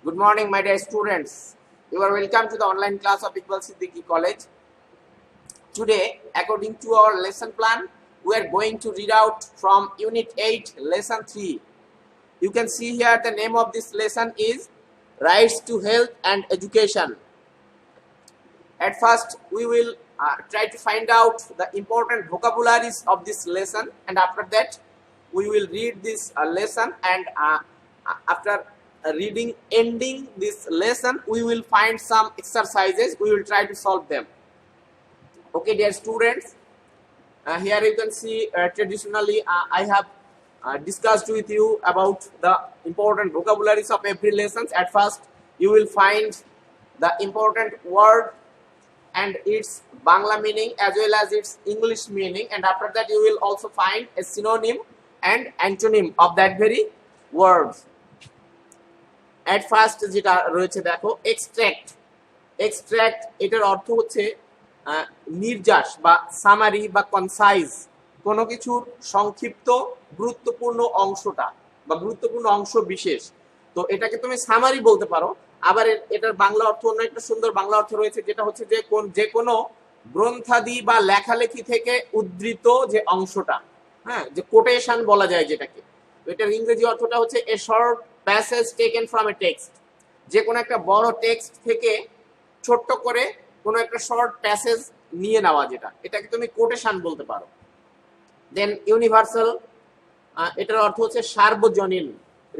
Good morning, my dear students. You are welcome to the online class of Iqbal Siddiqui College. Today, according to our lesson plan, we are going to read out from Unit 8, Lesson 3. You can see here the name of this lesson is Rights to Health and Education. At first, we will try to find out the important vocabularies of this lesson, and after that, we will read this lesson, and after ending this lesson, we will find some exercises. We will try to solve them. Okay, dear students, here you can see traditionally I have discussed with you about the important vocabularies of every lesson. At first, you will find the important word and its Bangla meaning as well as its English meaning, and after that you will also find a synonym and antonym of that very word. At first যেটা রয়েছে দেখো extract এটার অর্থ হচ্ছে নির্যাস বা summary বা concise কোনো কিছুর সংক্ষিপ্ত গুরুত্বপূর্ণ অংশটা বা গুরুত্বপূর্ণ অংশ বিশেষ, তো এটাকে তুমি সামারি বলতে পারো। আবার এটার বাংলা অর্থ অন্য একটা সুন্দর বাংলা অর্থ রয়েছে, যেটা হচ্ছে যে কোনো গ্রন্থাদি বা লেখালেখি থেকে উদ্ধৃত যে অংশটা, হ্যাঁ, যে কোটেশন বলা যায় যেটাকে। এটার ইংরেজি অর্থটা হচ্ছে a short passage taken from a text, যে কোনো একটা বড় টেক্সট থেকে ছোট্ট করে কোনো একটা শর্ট প্যাসেজ নিয়ে নেওয়া, যেটা এটাকে তুমি কোটেশন বলতে পারো। দেন ইউনিভার্সাল, এটার অর্থ হচ্ছে সার্বজনীন,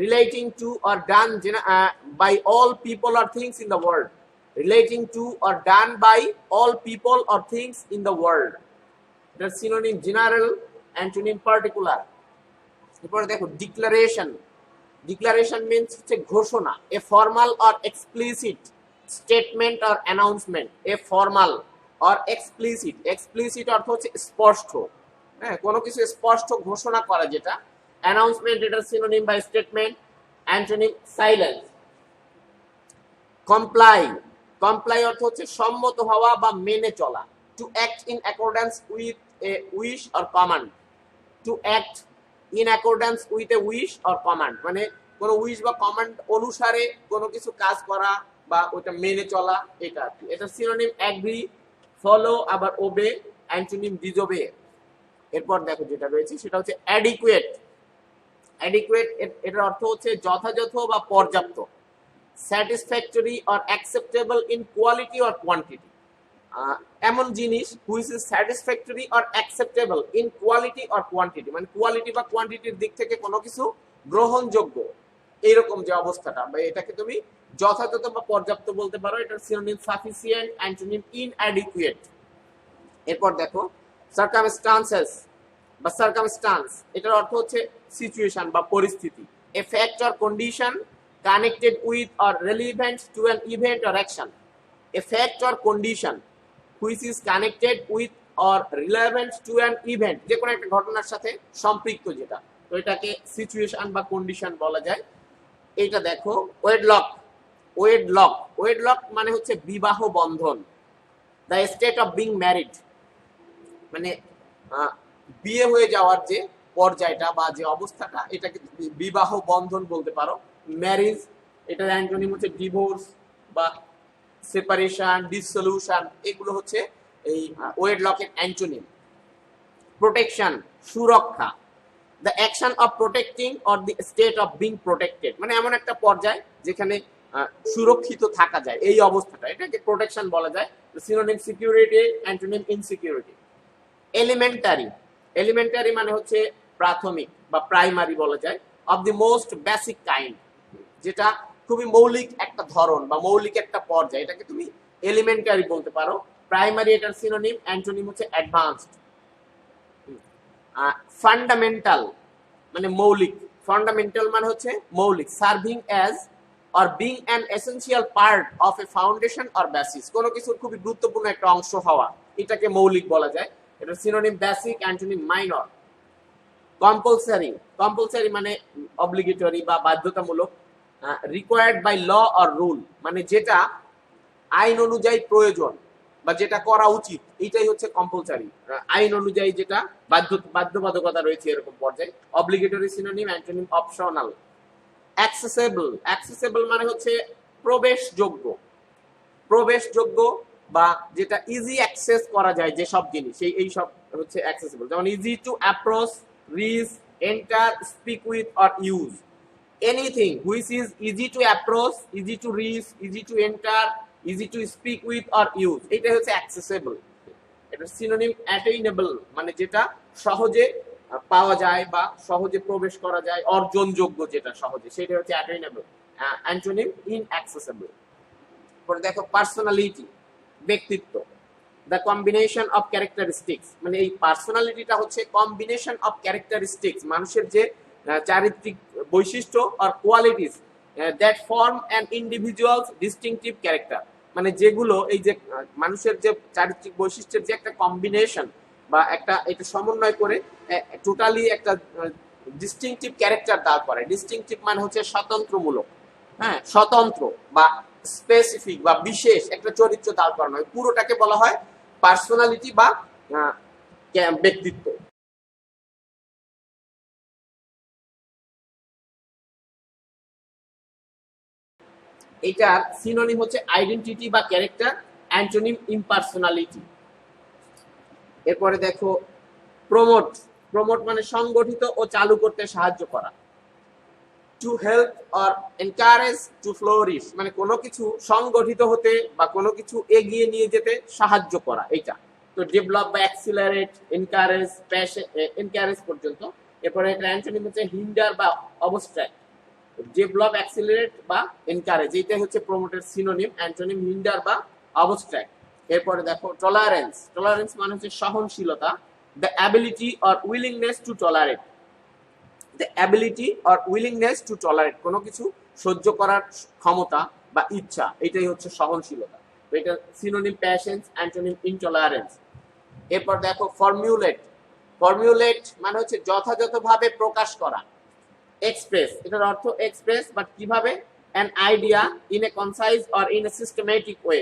relating to or done by all people or things in the world, relating to or done by all people or things in the world. এটার সিনোনিম জেনারেল, অ্যান্টোনিম পার্টিকুলার। এরপরে দেখো ডিক্লারেশন মিন্স হচ্ছে ঘোষণা, a formal or explicit statement or announcement, a formal or explicit অর্থ হচ্ছে স্পষ্ট, হ্যাঁ, কোনো কিছু স্পষ্ট ঘোষণা করা যেটা। অ্যানাউন্সমেন্ট এটার synonym by statement, antonym silence. Comply অর্থ হচ্ছে সম্মত হওয়া বা মেনে চলা। To act in accordance with a wish or command, to act in accordance with a wish or command, মানে কোনো উইশ বা কমান্ড অনুসারে কোনো কিছু কাজ করা বা ওইটা মেনে চলা, এটা আর কি। এটা সিনোনিম অ্যাগ্রি, ফলো, আবার ওবে, অ্যান্টোনিম ডিসওবে। এরপর দেখো যেটা রয়েছে সেটা হচ্ছে অ্যাডিকুয়েট এটার অর্থ হচ্ছে যথাযথ বা পর্যাপ্ত। Satisfactory or acceptable in quality or quantity, এমন জিনিস which is satisfactory or acceptable in quality or quantity, মানে কোয়ালিটি বা কোয়ান্টিটির দিক থেকে কোনো কিছু গ্রহণযোগ্য, এইরকম যে অবস্থাটা, বা এটাকে তুমি যথাযথ বা পর্যাপ্ত বলতে পারো। এটার সিনোনিম সাফিসিয়েন্ট, অ্যান্টোনিম ইনঅ্যাডিকুয়েট। এরপর দেখো সার্কামস্টান্সেস বা সার্কামস্টান্স, এটার অর্থ হচ্ছে সিচুয়েশন বা পরিস্থিতি। A fact or condition connected with or relevant to an event or action, a fact or condition which is connected with or relevant to an event, যে কোনো একটা ঘটনার সাথে সম্পৃক্ত যেটা, তো এটাকে সিচুয়েশন বা কন্ডিশন বলা যায়। এইটা দেখো ওয়েডলক মানে হচ্ছে বিবাহ বন্ধন। The state of being married, মানে বিয়ে হয়ে যাওয়ার যে পর্যায়টা বা যে অবস্থাটা, এটাকে বিবাহ বন্ধন বলতে পারো। ম্যারেজ এটার অ্যান্টোনিম হচ্ছে ডিভোর্স বা সেপারেশন, ডিসসলিউশন, এগুলো হচ্ছে এই ওয়েডলকের অ্যান্টোনিম। প্রোটেকশন, সুরক্ষা। The action of protecting or the state of being protected, মানে এমন একটা পর্যায় যেখানে সুরক্ষিত থাকা যায়, এই অবস্থাটা, এটাকে প্রোটেকশন বলা যায়। Synonym security, antonym insecurity. Elementary মানে হচ্ছে প্রাথমিক বা প্রাইমারি বলা যায়। Of the most basic kind, যেটা খুবই মৌলিক একটা ধরন বা মৌলিক একটা পর্যায়, এটাকে তুমি এলিমেন্টারি বলতে পারো। প্রাইমারি এটার সিনোনিম, অ্যান্টোনিম হচ্ছে অ্যাডভান্সড। ফান্ডামেন্টাল মানে মৌলিক, ফান্ডামেন্টাল মানে হচ্ছে মৌলিক। Serving as or being an essential part of A foundation or basis, কোনো কিছুর খুবই গুরুত্বপূর্ণ একটা অংশ হওয়া, এটাকে মৌলিক বলা যায়। এটা synonym basic, antonym minor. Compulsory মানে অব্লিগেটরি বা বাধ্যতামূলক। Required by law or rule, মানে যেটা আইন অনুযায়ী প্রয়োজন বা যেটা করা উচিত, এটাই হচ্ছে কম্পালসারি। আইন অনুযায়ী যেটা বাধ্যবাধকতা রয়েছে এরকম পর্যায়ে। Obligatory synonym, antonym optional. Accessible মানে হচ্ছে প্রবেশযোগ্য, প্রবেশযোগ্য বা যেটা ইজি অ্যাক্সেস করা যায় যেসব জিনিস, এই সব হচ্ছে অ্যাক্সেসেবল। যেমন easy to approach, reach, enter, speak with or use. Anything which is easy to approach, easy to reach, easy to enter, easy to speak with or use, এটা হচ্ছে অ্যাক্সেসেবল। এটা সিনোনিম অ্যাটেইনেবল মানে যেটা সহজে পাওয়া যায় বা সহজে প্রবেশ করা যায়, অর্জনযোগ্য যেটা সহজে, সেটা হচ্ছে অ্যাটেইনেবল। অ্যান্টোনিম ইনঅ্যাক্সেসেবল। পরে দেখো পার্সোনালিটি, ব্যক্তিত্ব। দ্য কম্বিনেশন অফ ক্যারেক্টারিস্টিক্স মানে এই পার্সোনালিটিটা হচ্ছে কম্বিনেশন অফ ক্যারেক্টারিস্টিক্স, মানুষের যে চারিত্রিক বৈশিষ্ট্য আর qualities that form an individual's distinctive character, মানে যেগুলো এই যে মানুষের যে চারিত্রিক বৈশিষ্ট্যের যে একটা কম্বিনেশন বা একটা এটা সমন্বয় করে টোটালি একটা ডিস্টিংটিভ ক্যারেক্টার দাঁড় করে। ডিস্টিংটিভ মানে হচ্ছে স্বতন্ত্রমূলক, হ্যাঁ, স্বতন্ত্র বা স্পেসিফিক বা বিশেষ একটা চরিত্র দাঁড় করানো হয়, পুরোটাকে বলা হয় পার্সোনালিটি বা ব্যক্তিত্ব। এটার সিনোনিম হচ্ছে আইডেন্টিটি বা ক্যারেক্টার, অ্যান্টোনিম ইম্পার্সোনালিটি। এরপরে দেখো প্রমোট, প্রমোট মানে সংগঠিত ও চালু করতে সাহায্য করা। To help or encourage, to flourish মানে কোনো কিছু সংগঠিত হতে বা কোনো কিছু এগিয়ে নিয়ে যেতে সাহায্য করা, এটা। তো ডেভেলপ বা অ্যাক্সিলারেট, এনকারেজ, এনকারেজ পর্যন্ত। এরপরে একটা অ্যান্টোনিম হচ্ছে হিন্ডার বা অবস্ট্রাক্ট। ডেভেলপ, অ্যাক্সিলারেট বা এনকারেজ, এইটাই হচ্ছে প্রমোটের সিনোনিম, অ্যান্টোনিম হিন্ডার বা অবস্ট্রাক্ট। এরপরে দেখো টলারেন্স, টলারেন্স মানে হচ্ছে সহনশীলতা। The ability or willingness to tolerate, the ability or willingness to tolerate কোনো কিছু সহ্য করার ক্ষমতা বা ইচ্ছা, এটাই হচ্ছে সহনশীলতা। তো এটা সিনোনিম প্যাশেন্স, অ্যান্টোনিম ইনটলারেন্স। এরপর দেখো ফর্মুলেট, ফর্মুলেট মানে হচ্ছে যথাযথভাবে প্রকাশ করা। এক্সপ্রেস, এটার অর্থ এক্সপ্রেস বাট কিভাবে, an idea in a concise or in a systematic way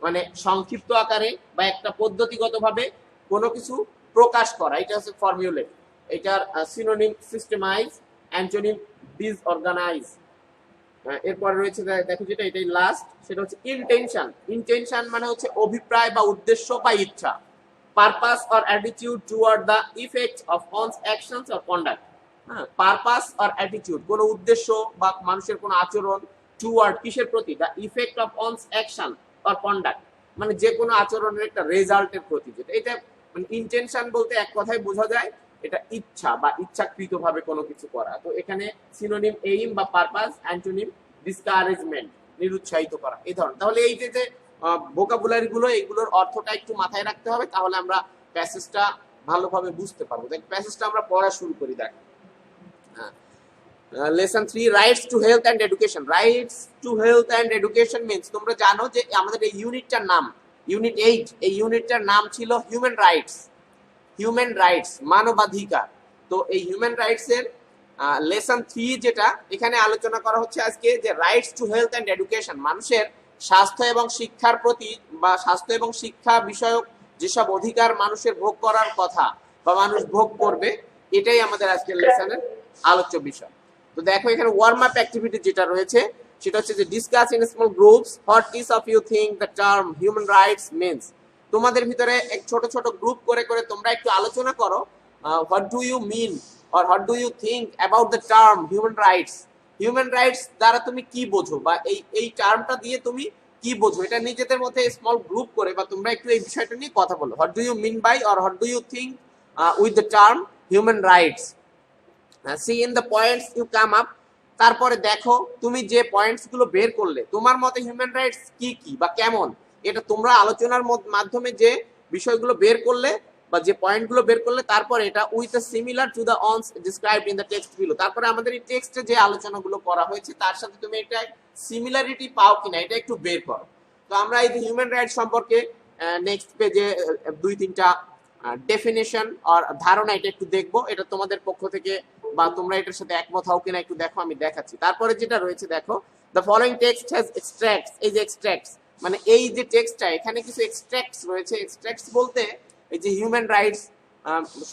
মানে সংক্ষিপ্ত আকারে বা একটা পদ্ধতিগতভাবে কোনো কিছু প্রকাশ করা, এটা হচ্ছে ফর্মুলেট। এটার সিনোনিম সিস্টেমাইজ, অ্যান্টোনিম ডিসঅর্গানাইজ। এরপর রয়েছে দেখো যেটা এটাই লাস্ট, সেটা হচ্ছে ইন্টেনশন। ইন্টেনশন মানে হচ্ছে অভিপ্রায় বা উদ্দেশ্য বা ইচ্ছা। Purpose or attitude toward the effect of one's actions or conduct. হ্যাঁ, পারপাস অর অ্যাটিটিউড কোনো উদ্দেশ্য বা মানুষের কোনো আচরণ, টুয়ার্ড কিসের প্রতি, the effect of one's action or conduct মানে যে কোনো আচরণের একটা রেজাল্টের প্রতি, যেটা এটা মানে ইন্টেনশন বলতে এক কথায় বোঝা যায় এটা ইচ্ছা বা ইচ্ছাকৃতভাবে কোনো কিছু করা। তো এখানে সিনোনিম এইম বা পারপাস, অ্যান্টোনিম ডিসকারেজমেন্ট নিরুৎসাহিত করা, এই ধরনের। তাহলে এই যে ভোকাবুলারি গুলো, এইগুলোর অর্থটা একটু মাথায় রাখতে হবে, তাহলে আমরা প্যাসেজটা ভালোভাবে বুঝতে পারবো। দেখ প্যাসেজটা আমরা পড়া শুরু করি। দেখ lesson 3 rights to health and education. Rights to health and education means, তোমরা জানো যে আমাদের এই ইউনিটটার নাম ইউনিট 8, এই ইউনিটটার নাম ছিল হিউম্যান রাইটস। হিউম্যান রাইটস মানবাধিকার। তো এই হিউম্যান রাইটস এর লেসন 3 যেটা এখানে আলোচনা করা হচ্ছে আজকে, যে rights to health and education মানুষের স্বাস্থ্য এবং শিক্ষার প্রতি বা স্বাস্থ্য এবং শিক্ষা বিষয়ক যেসব অধিকার মানুষের ভোগ করার কথা বা মানুষ ভোগ করবে, এটাই আমাদের আজকের লেসনের আলোচ্য বিষয়। তো দেখো এখানে ওয়ার্ম আপ অ্যাক্টিভিটি যেটা রয়েছে সেটা হচ্ছে যে discuss in small groups what each of you think the term human rights means. তোমাদের ভিতরে এক ছোট ছোট গ্রুপ করে করে তোমরা একটু আলোচনা করো, what do you mean or what do you think about the term human rights. Human rights দ্বারা তুমি কি বোঝো বা এই টার্মটা দিয়ে তুমি কি বোঝো, এটা নিজেদের মধ্যে স্মল গ্রুপ করে বা তোমরা একটু এই বিষয়টা নিয়ে কথা বলো। What do you mean by or what do you think with the term human rights, see in the points you come up. তারপরে দেখো তুমি যে পয়েন্টস গুলো বের করলে তোমার মতে হিউম্যান রাইটস কি কি বা কেমন, এটা তোমরা আলোচনার মাধ্যমে যে বিষয়গুলো বের করলে বা যে পয়েন্টগুলো বের করলে, তারপরে এটা with a similar to the ones described in the text below. তারপরে আমাদের এই টেক্সটে যে আলোচনাগুলো করা হয়েছে তার সাথে তুমি এটা সিমিলারিটি পাও কিনা এটা একটু বের করো। তো আমরা এই যে হিউম্যান রাইটস সম্পর্কে নেক্সট পেজে 2-3টা ডেফিনেশন আর ধারণা এটা একটু দেখবো, এটা তোমাদের পক্ষ থেকে বা তোমরা এটার সাথে একমত হও কিনা একটু দেখো, আমি দেখাচ্ছি। তারপরে যেটা রয়েছে দেখো, the following text has extracts. এই যে এক্সট্রাক্টস মানে এই যে টেক্সটটা এখানে কিছু এক্সট্রাক্টস রয়েছে। এক্সট্রাক্টস বলতে এই যে হিউম্যান রাইটস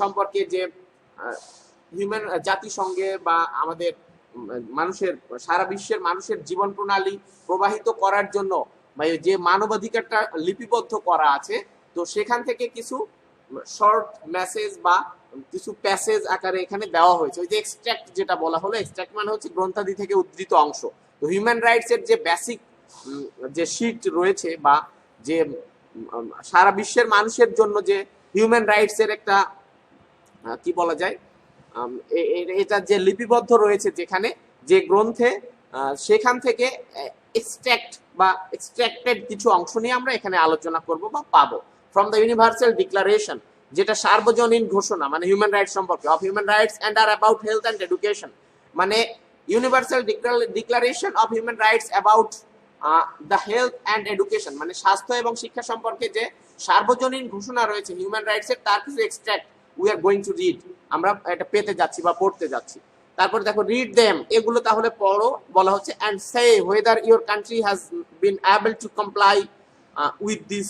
সম্পর্কে যে হিউম্যান জাতিসংঘে বা আমাদের মানুষের সারা বিশ্বের মানুষের জীবন প্রণালী প্রবাহিত করার জন্য যে মানবাধিকারটা লিপিবদ্ধ করা আছে, তো সেখান থেকে কিছু শর্ট মেসেজ বা কিছু প্যাসেজ আকারে এখানে দেওয়া হয়েছে। ওই যে এক্সট্রাক্ট যেটা বলা হলো, এক্সট্রাক্ট মানে হচ্ছে গ্রন্থাদি থেকে উদ্ধৃত অংশ। তো হিউম্যান রাইটস এর যে বেসিক যে শীট রয়েছে বা যে সারা বিশ্বের মানুষের জন্য যে হিউম্যান রাইটস এর একটা কি বলা যায়, এটা যে লিপিবদ্ধ রয়েছে যেখানে যে গ্রন্থে, সেখান থেকে এক্সট্রাক্ট বা এক্সট্রাক্টেড কিছু অংশ নিয়ে আমরা এখানে আলোচনা করব বা পাবো। ফ্রম দ্য ইউনিভার্সাল ডিক্লারেশন, যেটা সার্বজনীন ঘোষণা মানে হিউম্যান রাইটস সম্পর্কে, অফ হিউম্যান রাইটস অ্যান্ড আর অ্যাবাউট হেলথ অ্যান্ড এডুকেশন, মানে universal declaration of human rights about the health and education, মানে স্বাস্থ্য এবং শিক্ষা সম্পর্কে যে সার্বজনীন ঘোষণা রয়েছে হিউম্যান রাইটস এর, তার কিছু extract we are going to read, আমরা এটা পেতে যাচ্ছি বা পড়তে যাচ্ছি। তারপর দেখো রিড দেম, এগুলো তাহলে পড়ো বলা হচ্ছে, and say whether your country has been able to comply with this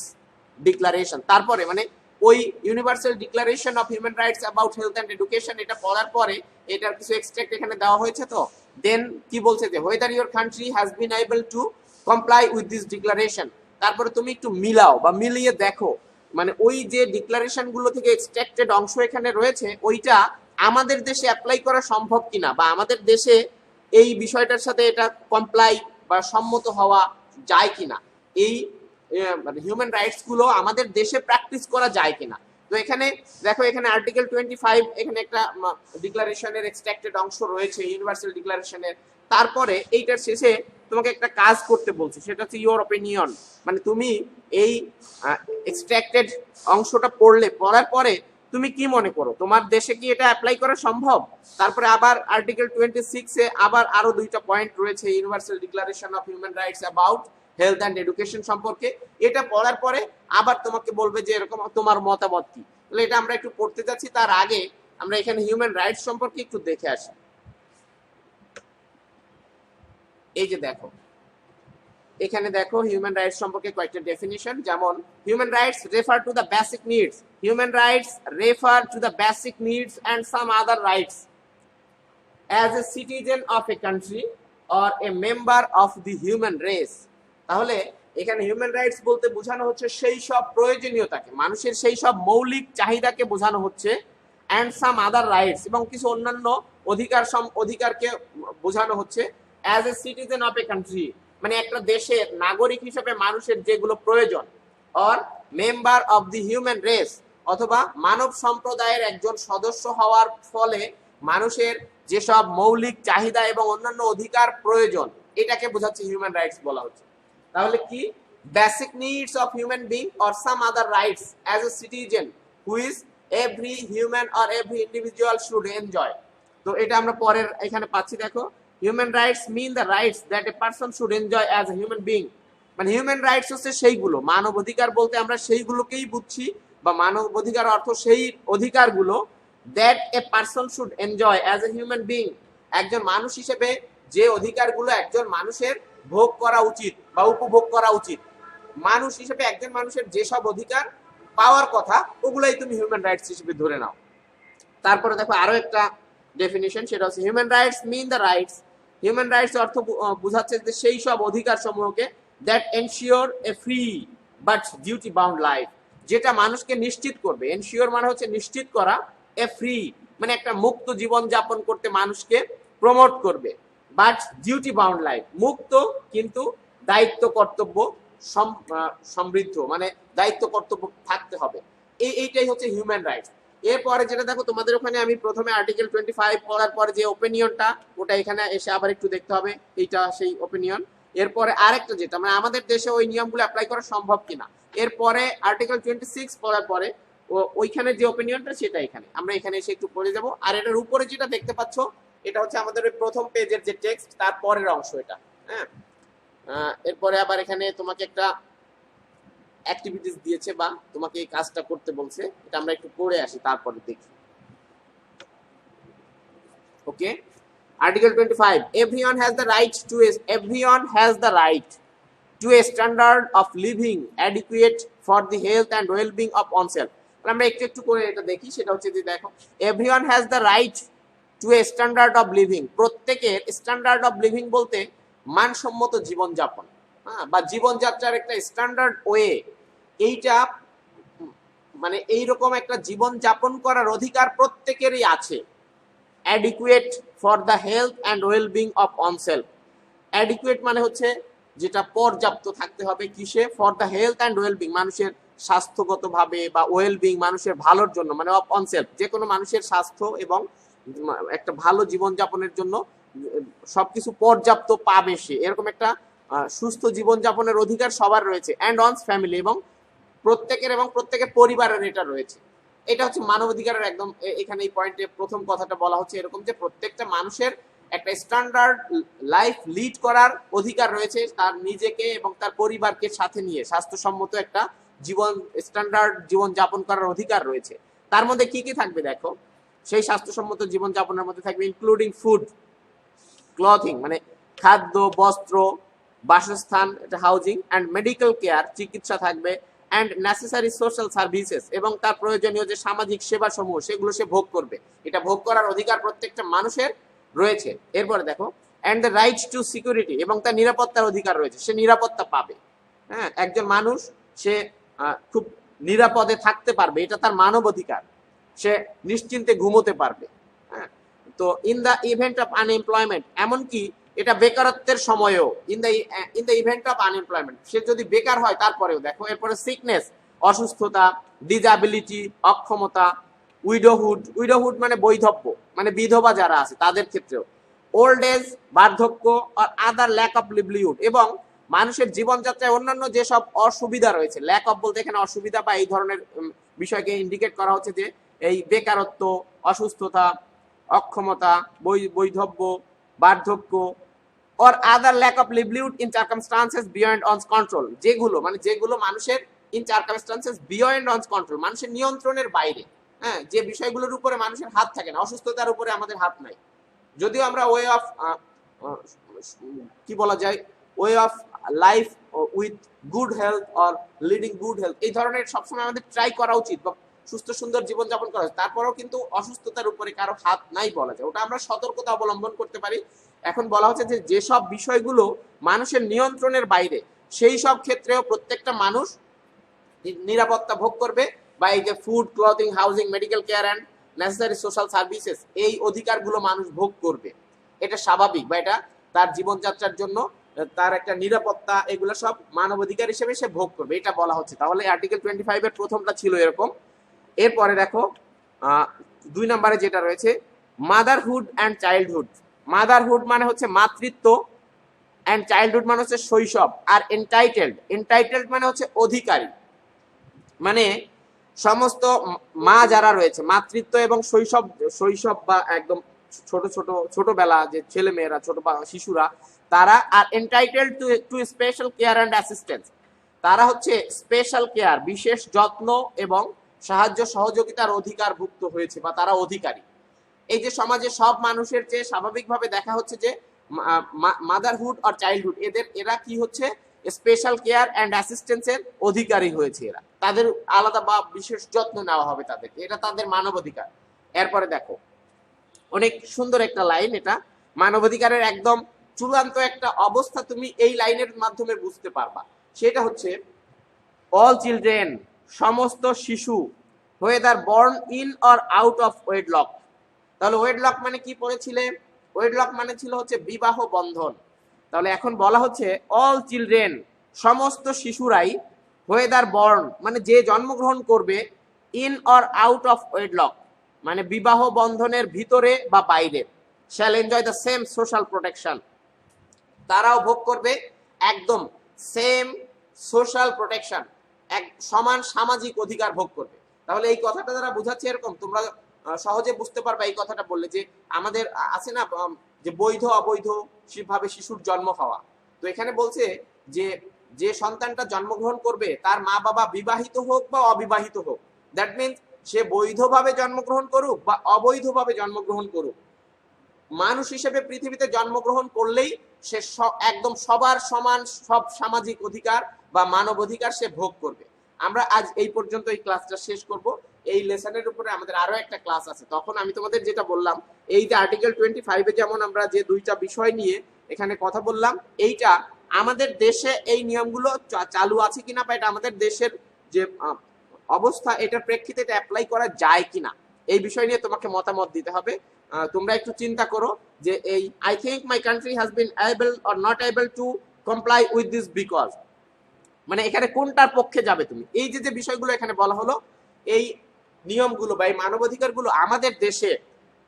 declaration. তারপরে মানে ওই universal declaration of human rights about health and education, এটা পড়ার পরে এটার কিছু এক্সট্রাক্ট এখানে দেওয়া হয়েছে। তো দেন কি বলছে যে whether your country has been able to comply with this declaration, তারপরে তুমি একটু মিলাও বা মিলিয়ে দেখো, মানে ওই যে ডিক্লারেশন গুলো থেকে এক্সট্রাক্টেড অংশ এখানে রয়েছে ওইটা আমাদের দেশে অ্যাপ্লাই করা সম্ভব কিনা, বা আমাদের দেশে এই বিষয়টার সাথে এটা কমপ্লাই বা সম্মত হওয়া যায় কিনা, এই হিউম্যান রাইটস গুলো আমাদের দেশে প্র্যাকটিস করা যায় কিনা। তো এখানে দেখো, এখানে আর্টিকেল 25 এখানে একটা ডিক্লারেশনের এক্সট্রাক্টেড অংশ রয়েছে ইউনিভার্সাল ডিক্লারেশনের। তারপরে এইটার শেষে তোমাকে একটা কাজ করতে বলছে, সেটা হচ্ছে ইউর অপিনিয়ন, মানে তুমি এই এক্সট্রাক্টেড অংশটা পড়ার পরে তুমি কি মনে করো, তোমার দেশে কি এটা অ্যাপ্লাই করা সম্ভব। তারপরে আবার আর্টিকেল 26 আবার আরো দুইটা পয়েন্ট রয়েছে universal declaration of human rights about health and education সম্পর্কে। এটা পড়ার পরে আবার তোমাকে বলবে যে এরকম তোমার মতামত কি। তাহলে এটা আমরা একটু পড়তে যাচ্ছি, তার আগে আমরা এখানে হিউম্যান রাইটস সম্পর্কে একটু দেখে আসি। এই যে দেখো, এখানে দেখো হিউম্যান রাইটস সম্পর্কে কয়েকটা ডেফিনিশন, যেমন human rights refer to the basic needs, human rights refer to the basic needs and some other rights as a citizen of a country or a member of the human race. তাহলে এখানে human rights বলতে বোঝানো হচ্ছে সেই সব প্রয়োজনীয়তাকে, মানুষের সেই সব মৌলিক চাহিদাকে বোঝানো হচ্ছে, অ্যান্ড সাম আদার রাইটস, এবং কিছু অন্যান্য অধিকারকে বোঝানো হচ্ছে, as a citizen of a country, মানে একটা দেশের নাগরিক হিসেবে মানুষের যেগুলো প্রয়োজন, or member of the human race, অথবা মানব সম্প্রদায়ের একজন সদস্য হওয়ার ফলে মানুষের যেসব মৌলিক চাহিদা এবং অন্যান্য অধিকার প্রয়োজন, এটাকে বোঝাচ্ছে হিউম্যান রাইটস বলা হচ্ছে। তাহলে কি, basic needs of human being or some other rights as a citizen which every human or every individual should enjoy. তো এটা আমরা পরের এখানে পাচ্ছি, দেখো human rights mean the rights that a person should enjoy as a human being, মানে human rights হচ্ছে সেইগুলো, মানব অধিকার বলতে আমরা সেইগুলোকেই বুঝছি, বা মানব অধিকার অর্থ সেই অধিকারগুলো that a person should enjoy as a human being, একজন মানুষ হিসেবে যে অধিকারগুলো একজন মানুষের ভোগ করা উচিত বা উপভোগ করা উচিত, মানুষ হিসেবে একজন মানুষের যেসব অধিকার পাওয়ার কথা ওগুলাই তুমি হিউম্যান রাইটস হিসেবে ধরে নাও। তারপরে দেখো আরো একটা ডেফিনিশন, সেটা হচ্ছে human rights mean the rights, human rights অর্থ বোঝাচ্ছে যে সেই সব অধিকার সমূহকে that ensure a free but duty bound life, যেটা মানুষকে নিশ্চিত করবে, এনশিওর মানে হচ্ছে নিশ্চিত করা, এ ফ্রি মানে একটা মুক্ত জীবন যাপন করতে মানুষকে প্রমোট করবে, বাট ডিউটি বাউন্ড লাইফ মুক্ত কিন্তু দায়িত্ব কর্তব্য সমৃদ্ধ, মানে দায়িত্ব কর্তব্য থাকতে হবে, এইটাই হচ্ছে হিউম্যান রাইটস। এরপরে যেটা দেখো, তোমাদের ওখানে আমি প্রথমে আর্টিকেল 25 পড়ার পরে যে ওপিনিয়নটা, ওটা এখানে এসে আবার একটু দেখতে হবে, এইটা সেই ওপিনিয়ন। এরপরে আরেকটা যেটা মানে আমাদের দেশে ওই নিয়মগুলো অ্যাপ্লাই করা সম্ভব কিনা, এরপরে আর্টিকেল 26 পড়ার পরে ওইখানে যে ওপিনিয়নটা সেটা এখানে আমরা এখানে এসে একটু পড়ে যাব। আর এটার উপরে যেটা দেখতে পাচ্ছ এটা হচ্ছে আমাদের ওই প্রথম পেজের যে টেক্সট, তার পরের অংশ এটা। হ্যাঁ, এরপরে আবার এখানে তোমাকে একটা অ্যাক্টিভিটিস দিয়েছে বা তোমাকে এই কাজটা করতে বলছে, এটা আমরা একটু পড়ে আসি তারপরে দেখি। ওকে, article 25, everyone has the right to a standard of living adequate for the health and well-being of oneself। আমরা একটু একটু করে এটা দেখি, সেটা হচ্ছে যে দেখো, everyone has the right to a standard of living, প্রত্যেকের স্ট্যান্ডার্ড অফ লিভিং বলতে মানসম্মত জীবনযাপন, হ্যাঁ, বা জীবনযাত্রার একটা স্ট্যান্ডার্ড ওয়ে, এইটা মানে এইরকম একটা জীবন যাপন করার অধিকার প্রত্যেকেরই আছে। Adequate for the health and wellbeing of oneself. Adequate মানে হচ্ছে যেটা পর্যাপ্ত থাকতে হবে, কিসে? For the health and wellbeing, মানুষের স্বাস্থ্যগতভাবে, বা ওয়েলবিং মানুষের ভালোর জন্য, মানে অফ অনসেলফ, যে কোনো মানুষের স্বাস্থ্য এবং একটা ভালো জীবনযাপনের জন্য সবকিছু পর্যাপ্ত পাবে সে, এরকম একটা সুস্থ জীবনযাপনের অধিকার সবার রয়েছে। অ্যান্ড অনস ফ্যামিলি, এবং প্রত্যেকের পরিবারের এটা রয়েছে। এটা হচ্ছে মানবাধিকারের একদম এখানে এই পয়েন্টে প্রথম কথাটা বলা হচ্ছে এরকম যে প্রত্যেকটা মানুষের একটা স্ট্যান্ডার্ড লাইফ লিড করার অধিকার রয়েছে, তার নিজেকে এবং তার পরিবারকে সাথে নিয়ে স্বাস্থ্যসম্মত একটা স্ট্যান্ডার্ড জীবন যাপন করার অধিকার রয়েছে। তার মধ্যে কি কি থাকবে দেখো, সেই স্বাস্থ্যসম্মত জীবন যাপনের মধ্যে থাকবে ইনক্লুডিং ফুড, ক্লথিং মানে খাদ্য, বস্ত্র, বাসস্থান, এটা হাউজিং, অ্যান্ড মেডিকেল কেয়ার, চিকিৎসা থাকবে, অ্যান্ড নেসেসারি সোশ্যাল সার্ভিসেস, এবং তার প্রয়োজনীয় যে সামাজিক সেবা সমূহ সেগুলো সে ভোগ করবে। এটা ভোগ করার অধিকার প্রত্যেকটা মানুষের রয়েছে। এরপরে দেখো, and the right two security, এবং তার নিরাপত্তার অধিকার রয়েছে, সে নিরাপত্তা পাবে। হ্যাঁ, একজন মানুষ সে খুব নিরাপদে থাকতে পারবে, এটা তার মানব অধিকার, সে নিশ্চিন্তে ঘুমোতে পারবে। হ্যাঁ, তো in the event of unemployment, এমনকি এটা বেকারত্বের সময়ও, in the event of unemployment, সে যদি বেকার হয় তারপরেও দেখো। এরপরে সিকনেস, অসুস্থতা, ডিসএবিলিটি, অক্ষমতা, উইডোহুড মানে বৈধব্য, মানে বিধবা যারা আছে তাদের ক্ষেত্রেও, ওল্ড এজ, বার্ধক্য, আর আদার ল্যাক অফ লিভলিহুড, এবং মানুষের জীবনযাত্রায় অন্যান্য যেসব অসুবিধা রয়েছে, ল্যাক অফ বলতে এখানে অসুবিধা বা এই ধরনের বিষয়কে ইন্ডিকেট করা হচ্ছে, যে এই বেকারত্ব, অসুস্থতা, অক্ষমতা, বৈধব্য, বার্ধক্য, or other lack of livelihood in circumstances beyond one's control, যেগুলো মানুষের in circumstances beyond one's control, মানুষের নিয়ন্ত্রণের বাইরে। হ্যাঁ, যে বিষয়গুলোর উপরে মানুষের হাত থাকে না, অসুস্থতার উপরে আমাদের হাত নাই। যদিও আমরা ওয়ে অফ কি বলা যায়, way of life with good health or leading good health, এই ধরনের সবসময় আমাদের ট্রাই করা উচিত, বা সুস্থ সুন্দর জীবনযাপন করা উচিত। তারপরেও কিন্তু অসুস্থতার উপরে কারো হাত নাই বলা যায়, ওটা আমরা সতর্কতা অবলম্বন করতে পারি। এখন বলা হচ্ছে যে যেসব বিষয়গুলো মানুষের নিয়ন্ত্রণের বাইরে, সেই সব ক্ষেত্রেও প্রত্যেকটা মানুষ নিরাপত্তা ভোগ করবে, বা এই যে food, clothing, housing, medical care and necessary social services, এই অধিকারগুলো মানুষ ভোগ করবে। এটা স্বাভাবিক, বা এটা তার জীবনযাত্রার জন্য তার একটা নিরাপত্তা, এগুলো সব মানবাধিকার হিসেবে সে ভোগ করবে, এটা বলা হচ্ছে। তাহলে আর্টিকেল 25 এর প্রথমটা ছিল এরকম। এরপরে দেখো 2 নম্বরে যেটা রয়েছে, মাদারহুড অ্যান্ড চাইল্ডহুড। মাদারহুড মানে হচ্ছে মাতৃত্ব, অ্যান্ড চাইল্ডহুড মানে হচ্ছে শৈশব, আর এন্টাইটেলড মানে হচ্ছে অধিকারী, মানে সমস্ত মা যারা রয়েছে, মাতৃত্ব এবং শৈশব বা একদম ছোটবেলা যে ছেলে মেয়েরা, ছোট শিশুরা, তারা are entitled to special care and assistance, তারা হচ্ছে স্পেশাল কেয়ার, বিশেষ যত্ন এবং সাহায্য সহযোগিতার অধিকারভুক্ত হয়েছে, বা তারা অধিকারী। এই যে সমাজে সব মানুষের যে স্বাভাবিকভাবে দেখা হচ্ছে যে মাদারহুড আর চাইল্ডহুড, এরা কি হচ্ছে স্পেশাল কেয়ার অ্যান্ড অ্যাসিস্ট্যান্সের অধিকারী হয়েছে, এরা তাদের আলাদা বা বিশেষ যত্ন নেওয়া হবে তাদেরকে, এটা তাদের মানবাধিকার। এরপরে দেখো অনেক সুন্দর একটা লাইন, এটা মানবাধিকারের একদম চূড়ান্ত একটা অবস্থা তুমি এই লাইনের মাধ্যমে বুঝতে পারবা। সেটা হচ্ছে অল চিলড্রেন, সমস্ত শিশু, whether born in or out of wedlock। তাহলে ওয়েডলক মানে কি পড়েছিলে? ওয়েডলক মানে ছিল হচ্ছে বিবাহ বন্ধন। তাহলে এখন বলা হচ্ছে অল চিলড্রেন, সমস্ত শিশুরাই, whether born মানে যে জন্মগ্রহণ করবে, ইন অর আউট অফ ওয়েডলক মানে বিবাহ বন্ধনের ভিতরে বা বাইরে, shall enjoy the same social protection, তারাও ভোগ করবে একদম সেম সোশ্যাল প্রোটেকশন, এক সমান সামাজিক অধিকার ভোগ করবে। তাহলে এই কথাটা যারা বুঝাচ্ছে এরকম, তোমরা সহজে বুঝতে পারবে এই কথাটা বললে, যে আমাদের আছে না যে বৈধ অবৈধ ভাবে শিশুর জন্ম হওয়া, তো এখানে বলছে যে যে সন্তানটা জন্মগ্রহণ করবে তার মা বাবা বিবাহিত হোক বা অবিবাহিত হোক, দ্যাট মিনস সে বৈধভাবে জন্মগ্রহণ করুক বা অবৈধভাবে জন্মগ্রহণ করুক, মানুষ হিসেবে পৃথিবীতে জন্মগ্রহণ করলেই সে একদম সবার সমান সব সামাজিক অধিকার বা মানব অধিকার সে ভোগ করবে। আমরা আজ এই পর্যন্ত এই ক্লাসটা শেষ করব। এই লেসনের উপরে আমাদের আরো একটা ক্লাস আছে, তখন আমি তোমাদের যেটা বললাম এই যে আর্টিকেল 25 এ যেমন আমরা যে দুইটা বিষয় নিয়ে এখানে কথা বললাম, এইটা আমাদের দেশে এই নিয়মগুলো চালু আছে কিনা বা এটা আমাদের দেশের যে অবস্থা এটার প্রেক্ষিতে এটা অ্যাপ্লাই করা যায় কিনা এই বিষয় নিয়ে তোমাকে মতামত দিতে হবে। তোমরা একটু চিন্তা করো যে এই I think my country has been able or not able to comply with this because, মানে এখানে কোনটার পক্ষে যাবে তুমি? এই যে যে বিষয়গুলো এখানে বলা হলো, এই নিয়মগুলো বা এই মানবাধিকারগুলো আমাদের দেশে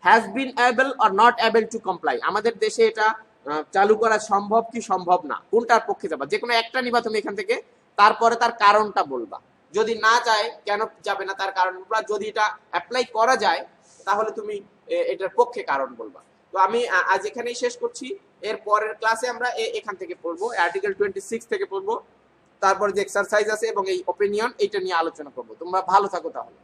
has been able or not able to comply, আমাদের দেশে এটা চালু করা সম্ভব কি সম্ভব না, কোনটার পক্ষে যাবা? যে কোনো একটা নিবা তুমি এখান থেকে, তারপরে তার কারণটা বলবা। যদি না যায় কেন যাবে না তার কারণ বলবা, যদি এটা অ্যাপ্লাই করা যায় তাহলে তুমি এটার পক্ষে কারণ বলবা। তো আমি আজ এখানেই শেষ করছি, এর পরের ক্লাসে আমরা এখান থেকে পড়বো, আর্টিকেল 26 থেকে পড়বো, তারপর যে এক্সারসাইজ আছে এবং এই ওপিনিয়ন এইটা নিয়ে আলোচনা করবো। তোমরা ভালো থাকো তাহলে।